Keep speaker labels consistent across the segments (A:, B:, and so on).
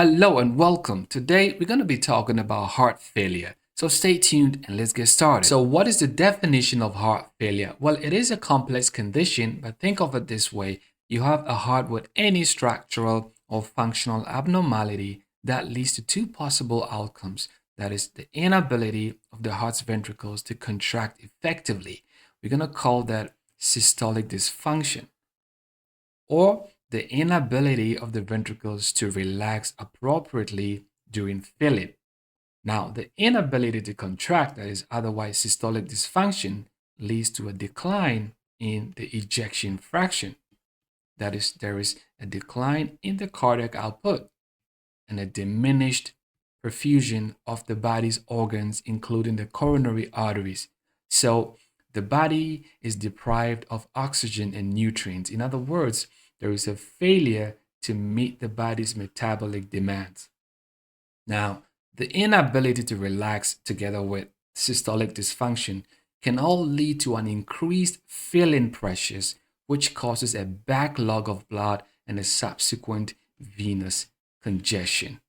A: Hello and welcome. Today we're going to be talking about heart failure. So stay tuned and let's get started. So, what is the definition of heart failure? Well, it is a complex condition, but think of it this way: you have a heart with any structural or functional abnormality that leads to two possible outcomes. That is, the inability of the heart's ventricles to contract effectively. We're going to call that systolic dysfunction, or the inability of the ventricles to relax appropriately during filling. Now, the inability to contract, that is otherwise systolic dysfunction, leads to a decline in the ejection fraction. That is, there is a decline in the cardiac output and a diminished perfusion of the body's organs, including the coronary arteries. So, the body is deprived of oxygen and nutrients. In other words, there is a failure to meet the body's metabolic demands. Now, the inability to relax together with systolic dysfunction can all lead to an increased filling pressures, which causes a backlog of blood and a subsequent venous congestion.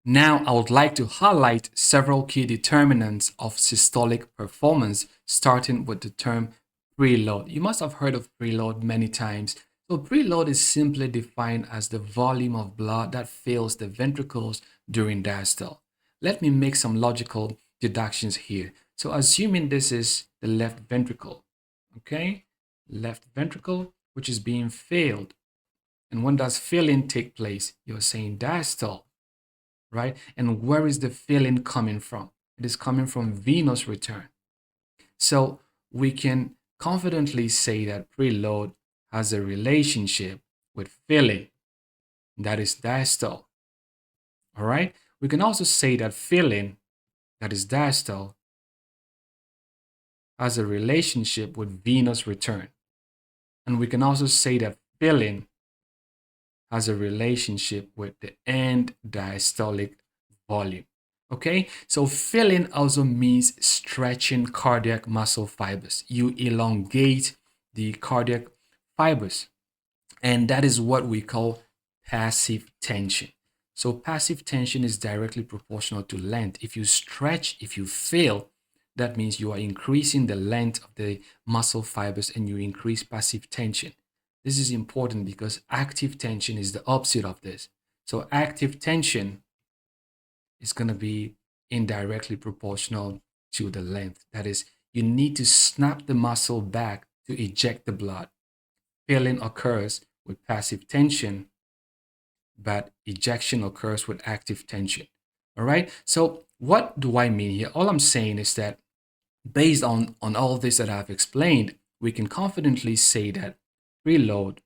A: Now, I would like to highlight several key determinants of systolic performance, starting with the term preload. You must have heard of preload many times. So, preload is simply defined as the volume of blood that fills the ventricles during diastole. Let me make some logical deductions here. So, assuming this is the left ventricle, okay, left ventricle, which is being filled. And when does filling take place? You're saying diastole, right? And where is the filling coming from? It is coming from venous return. So we can confidently say that preload has a relationship with filling, that is diastole. All right. We can also say that filling, that is diastole, has a relationship with venous return. And we can also say that filling has a relationship with the end diastolic volume. Okay, so filling also means stretching cardiac muscle fibers. You elongate the cardiac fibers, and that is what we call passive tension. So passive tension is directly proportional to length. If you stretch, if you fill, that means you are increasing the length of the muscle fibers and you increase passive tension. This is important because active tension is the opposite of this. So active tension is going to be indirectly proportional to the length. That is, you need to snap the muscle back to eject the blood. Filling occurs with passive tension, but ejection occurs with active tension. All right. So what do I mean here? All I'm saying is that based on all this that I've explained, we can confidently say that preload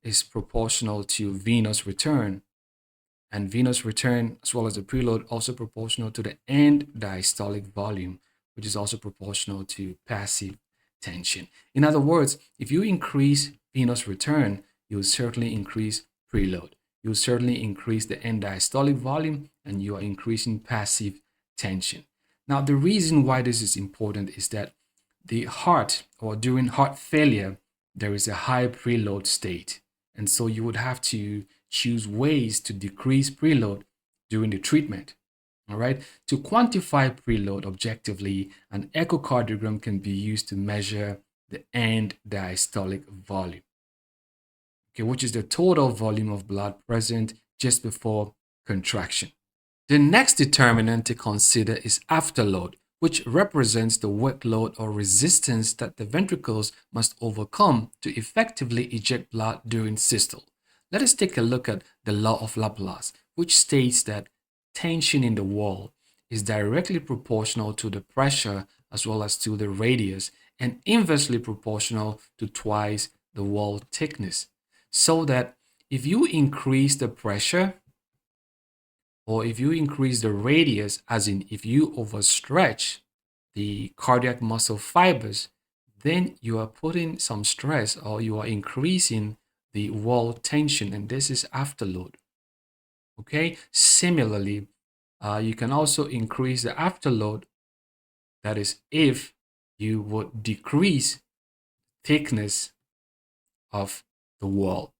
A: is proportional to venous return, and venous return as well as the preload also proportional to the end diastolic volume, which is also proportional to passive tension. In other words, if you increase venous return, you will certainly increase preload. You will certainly increase the end diastolic volume and you are increasing passive tension. Now, the reason why this is important is that the heart, or during heart failure, there is a high preload state. And so you would have to choose ways to decrease preload during the treatment. All right. To quantify preload objectively, an echocardiogram can be used to measure the end diastolic volume, okay, which is the total volume of blood present just before contraction. The next determinant to consider is afterload, which represents the workload or resistance that the ventricles must overcome to effectively eject blood during systole. Let us take a look at the law of Laplace, which states that tension in the wall is directly proportional to the pressure as well as to the radius, and inversely proportional to twice the wall thickness. So that if you increase the pressure, or if you increase the radius, as in if you overstretch the cardiac muscle fibers, then you are putting some stress or you are increasing the wall tension, and this is afterload. Okay, similarly, you can also increase the afterload, that is, if you would decrease thickness of the wall.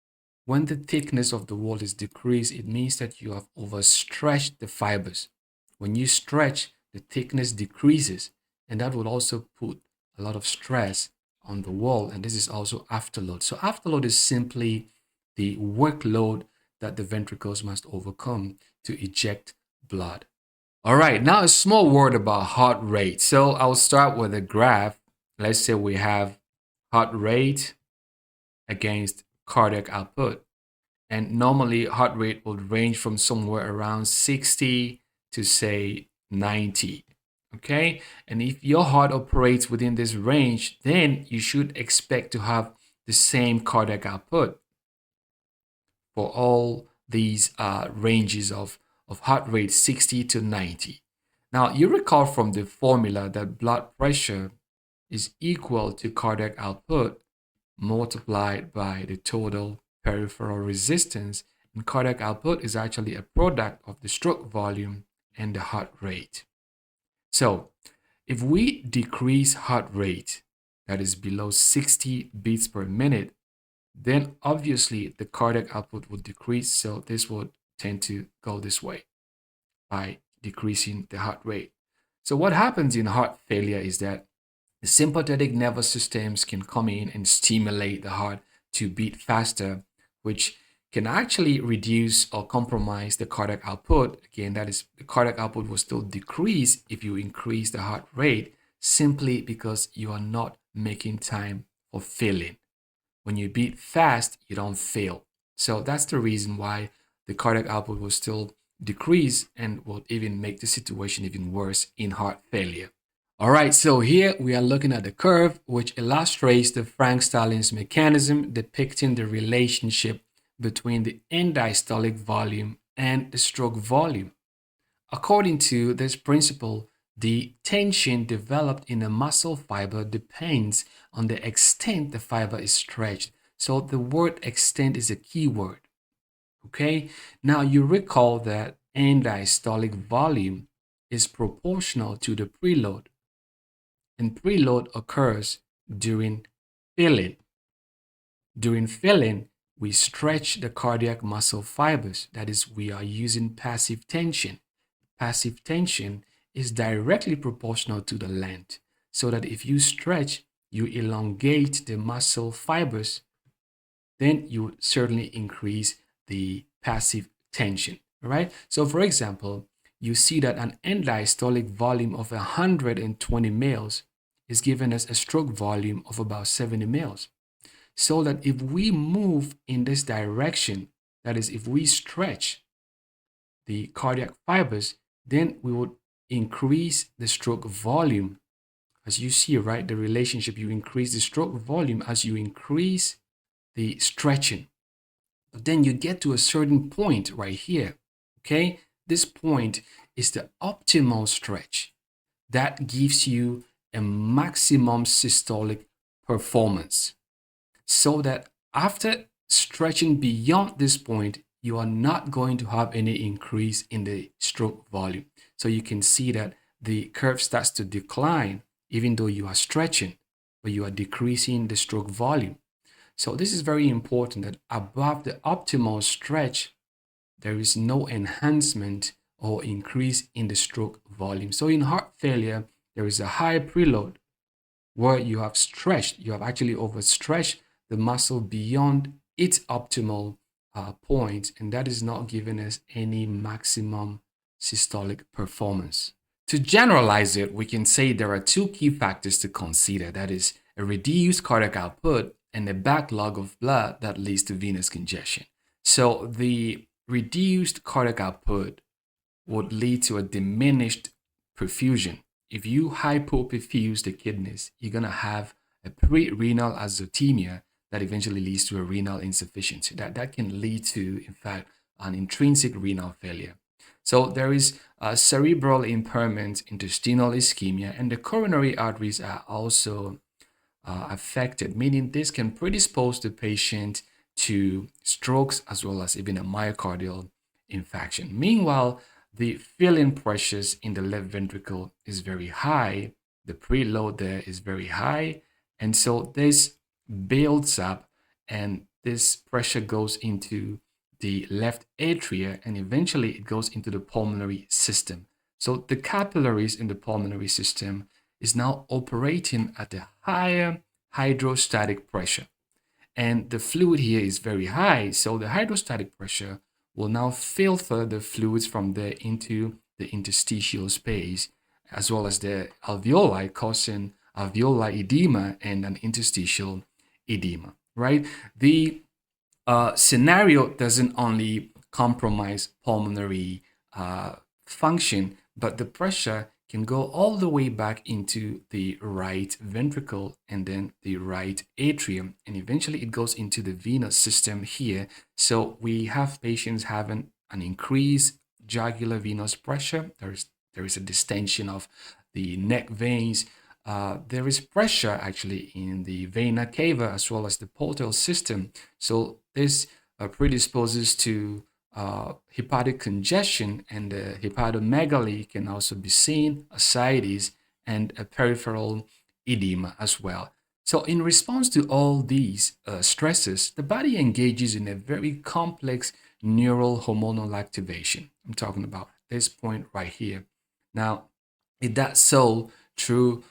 A: When the thickness of the wall is decreased, it means that you have overstretched the fibers. When you stretch, the thickness decreases, and that will also put a lot of stress on the wall. And this is also afterload. So afterload is simply the workload that the ventricles must overcome to eject blood. All right, now a small word about heart rate. So I'll start with a graph. Let's say we have heart rate against cardiac output. And normally heart rate would range from somewhere around 60 to say 90. Okay. And if your heart operates within this range, then you should expect to have the same cardiac output for all these ranges of heart rate 60 to 90. Now, you recall from the formula that blood pressure is equal to cardiac output multiplied by the total peripheral resistance, and cardiac output is actually a product of the stroke volume and the heart rate. So, if we decrease heart rate that is below 60 beats per minute, then obviously the cardiac output would decrease. So this would tend to go this way by decreasing the heart rate. So what happens in heart failure is that the sympathetic nervous systems can come in and stimulate the heart to beat faster, which can actually reduce or compromise the cardiac output. Again, that is, the cardiac output will still decrease if you increase the heart rate, simply because you are not making time for filling. When you beat fast, you don't fail. So that's the reason why the cardiac output will still decrease and will even make the situation even worse in heart failure. All right, so here we are looking at the curve, which illustrates the Frank-Stahl's mechanism depicting the relationship between the end diastolic volume and the stroke volume. According to this principle, the tension developed in a muscle fiber depends on the extent the fiber is stretched. So the word extent is a key word. Okay, now you recall that end diastolic volume is proportional to the preload, and preload occurs during filling. During filling, we stretch the cardiac muscle fibers. That is, we are using passive tension. Passive tension is directly proportional to the length, so that if you stretch, you elongate the muscle fibers, then you would certainly increase the passive tension. All right. So for example, you see that an end diastolic volume of 120 mils is given as a stroke volume of about 70 mils. So that if we move in this direction, that is, if we stretch the cardiac fibers, then we would increase the stroke volume. As you see, right, the relationship, you increase the stroke volume as you increase the stretching. But then you get to a certain point right here, okay? This point is the optimal stretch. That gives you a maximum systolic performance. So that after stretching beyond this point, you are not going to have any increase in the stroke volume. So you can see that the curve starts to decline even though you are stretching, but you are decreasing the stroke volume. So this is very important, that above the optimal stretch, there is no enhancement or increase in the stroke volume. So in heart failure, there is a high preload where you have stretched, you have actually overstretched the muscle beyond its optimal point, and that is not giving us any maximum systolic performance. To generalize it, we can say there are two key factors to consider, that is, a reduced cardiac output and a backlog of blood that leads to venous congestion. So the reduced cardiac output would lead to a diminished perfusion. If you hypoperfuse the kidneys, you're going to have a pre-renal azotemia that eventually leads to a renal insufficiency. That can lead to, in fact, an intrinsic renal failure. So there is a cerebral impairment, intestinal ischemia, and the coronary arteries are also affected, meaning this can predispose the patient to strokes as well as even a myocardial infarction. Meanwhile, the filling pressures in the left ventricle is very high. The preload there is very high. And so this builds up and this pressure goes into the left atria and eventually it goes into the pulmonary system. So the capillaries in the pulmonary system is now operating at a higher hydrostatic pressure. And the fluid here is very high, so the hydrostatic pressure will now filter the fluids from there into the interstitial space, as well as the alveoli, causing alveolar edema and an interstitial edema, right? The scenario doesn't only compromise pulmonary function, but the pressure can go all the way back into the right ventricle and then the right atrium, and eventually it goes into the venous system here. So we have patients having an increased jugular venous pressure. There is a distension of the neck veins. There is pressure actually in the vena cava as well as the portal system. So this predisposes to hepatic congestion, and the hepatomegaly can also be seen, ascites, and a peripheral edema as well. So in response to all these stresses, the body engages in a very complex neural hormonal activation. I'm talking about this point right here. Now, it does so through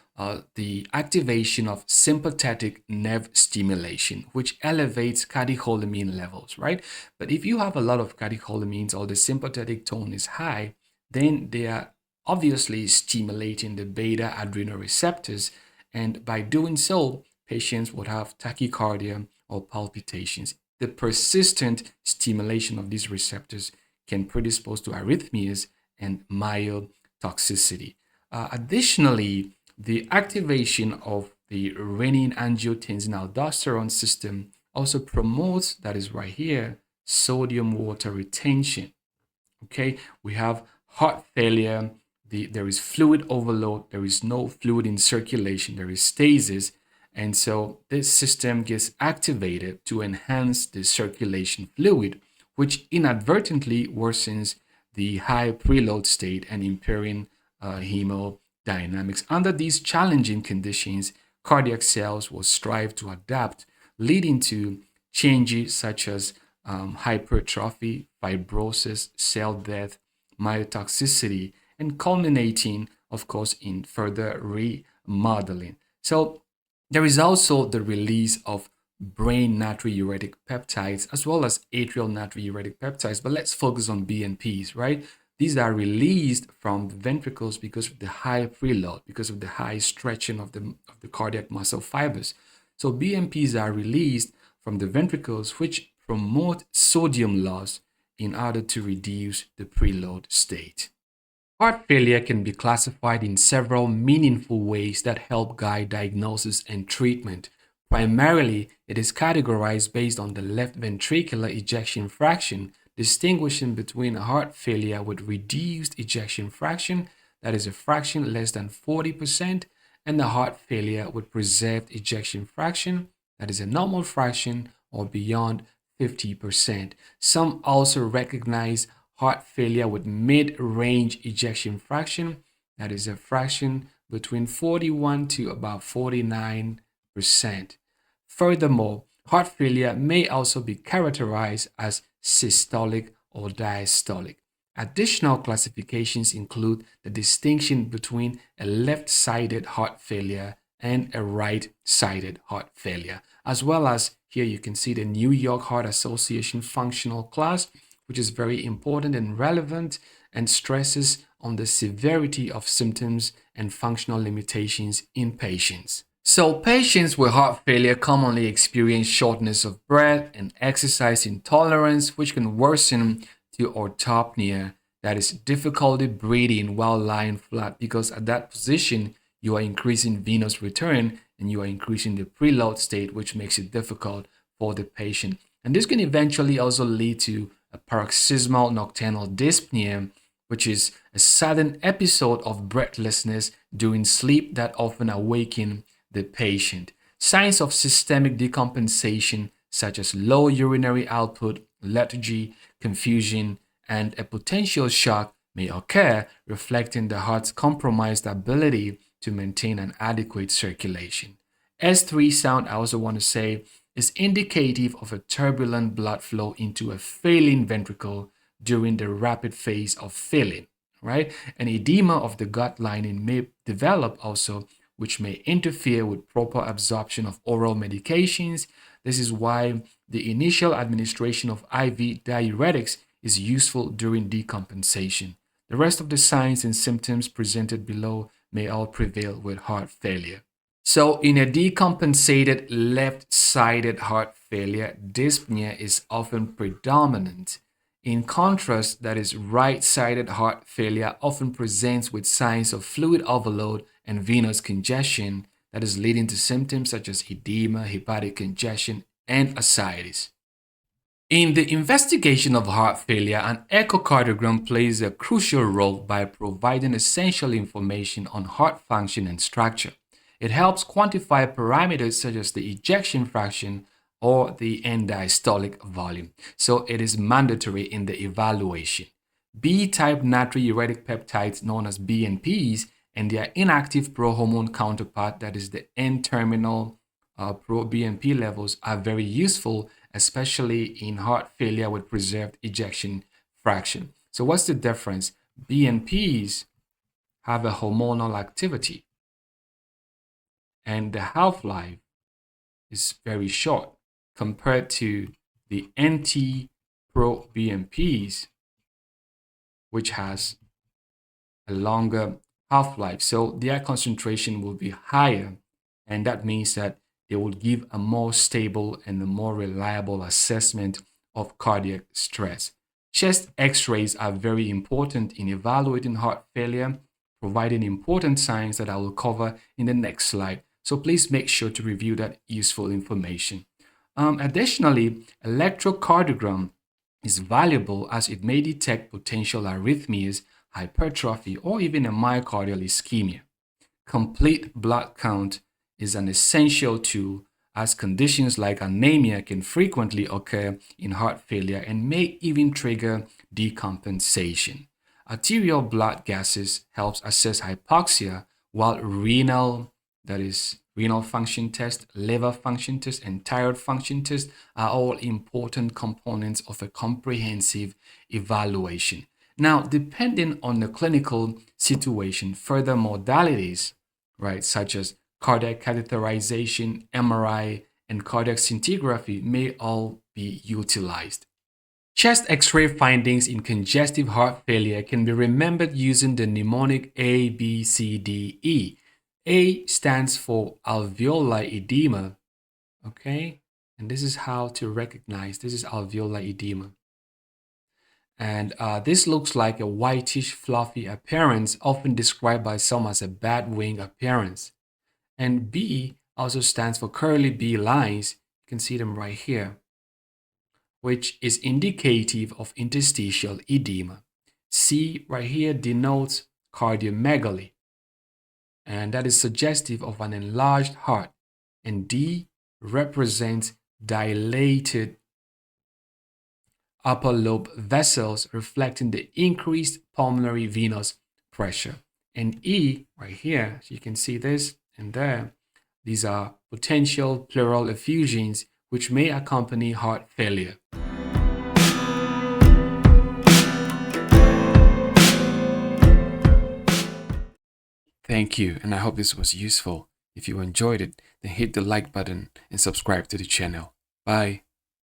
A: the activation of sympathetic nerve stimulation, which elevates catecholamine levels, right? But if you have a lot of catecholamines or the sympathetic tone is high, then they are obviously stimulating the beta adrenoreceptors. And by doing so, patients would have tachycardia or palpitations. The persistent stimulation of these receptors can predispose to arrhythmias and myotoxicity. Additionally, the activation of the renin-angiotensin-aldosterone system also promotes, that is right here, sodium water retention. Okay, we have heart failure, there is fluid overload, there is no fluid in circulation, there is stasis, and so this system gets activated to enhance the circulation fluid, which inadvertently worsens the high preload state and impairing hemodynamics. Under these challenging conditions, cardiac cells will strive to adapt, leading to changes such as hypertrophy, fibrosis, cell death, myotoxicity, and culminating, of course, in further remodeling. So there is also the release of brain natriuretic peptides as well as atrial natriuretic peptides, but let's focus on BNPs, right? These are released from the ventricles because of the high preload, because of the high stretching of the cardiac muscle fibers. So BMPs are released from the ventricles, which promote sodium loss in order to reduce the preload state. Heart failure can be classified in several meaningful ways that help guide diagnosis and treatment. Primarily, it is categorized based on the left ventricular ejection fraction, distinguishing between heart failure with reduced ejection fraction, that is a fraction less than 40%, and the heart failure with preserved ejection fraction, that is a normal fraction or beyond 50%. Some also recognize heart failure with mid-range ejection fraction, that is a fraction between 41 to about 49%. Furthermore, heart failure may also be characterized as systolic or diastolic. Additional classifications include the distinction between a left-sided heart failure and a right-sided heart failure, as well as here you can see the New York Heart Association functional class, which is very important and relevant and stresses on the severity of symptoms and functional limitations in patients. So patients with heart failure commonly experience shortness of breath and exercise intolerance, which can worsen to orthopnea, that is difficulty breathing while lying flat, because at that position you are increasing venous return and you are increasing the preload state, which makes it difficult for the patient. And this can eventually also lead to a paroxysmal nocturnal dyspnea, which is a sudden episode of breathlessness during sleep that often awaken the patient. Signs of systemic decompensation such as low urinary output, lethargy, confusion, and a potential shock may occur, reflecting the heart's compromised ability to maintain an adequate circulation. S3 sound, I also want to say, is indicative of a turbulent blood flow into a failing ventricle during the rapid phase of filling, right? An edema of the gut lining may develop also, which may interfere with proper absorption of oral medications. This is why the initial administration of IV diuretics is useful during decompensation. The rest of the signs and symptoms presented below may all prevail with heart failure. So, in a decompensated left-sided heart failure, dyspnea is often predominant. In contrast, that is right-sided heart failure often presents with signs of fluid overload and venous congestion that is leading to symptoms such as edema, hepatic congestion, and ascites. In the investigation of heart failure, an echocardiogram plays a crucial role by providing essential information on heart function and structure. It helps quantify parameters such as the ejection fraction or the end diastolic volume. So it is mandatory in the evaluation. B-type natriuretic peptides known as BNPs and their inactive prohormone counterpart, that is the N-terminal pro-BNP levels, are very useful, especially in heart failure with preserved ejection fraction. So what's the difference? BNPs have a hormonal activity and the half-life is very short compared to the NT-proBNPs, which has a longer half-life. So their concentration will be higher, and that means that they will give a more stable and a more reliable assessment of cardiac stress. Chest x-rays are very important in evaluating heart failure, providing important signs that I will cover in the next slide. So please make sure to review that useful information. Additionally, electrocardiogram is valuable as it may detect potential arrhythmias, hypertrophy, or even a myocardial ischemia. Complete blood count is an essential tool as conditions like anemia can frequently occur in heart failure and may even trigger decompensation. Arterial blood gases helps assess hypoxia, while renal function test, liver function test, and thyroid function test are all important components of a comprehensive evaluation. Now, depending on the clinical situation, further modalities, right, such as cardiac catheterization, MRI, and cardiac scintigraphy may all be utilized. Chest X-ray findings in congestive heart failure can be remembered using the mnemonic A, B, C, D, E. A stands for alveolar edema, okay? And this is how to recognize this is alveolar edema. And this looks like a whitish, fluffy appearance, often described by some as a bat wing appearance. And B also stands for curly B lines. You can see them right here, which is indicative of interstitial edema. C right here denotes cardiomegaly, and that is suggestive of an enlarged heart. And D represents dilated upper lobe vessels, reflecting the increased pulmonary venous pressure. And E right here, so you can see this and there, these are potential pleural effusions which may accompany heart failure. Thank you, and I hope this was useful. If you enjoyed it, then hit the like button and subscribe to the channel. Bye.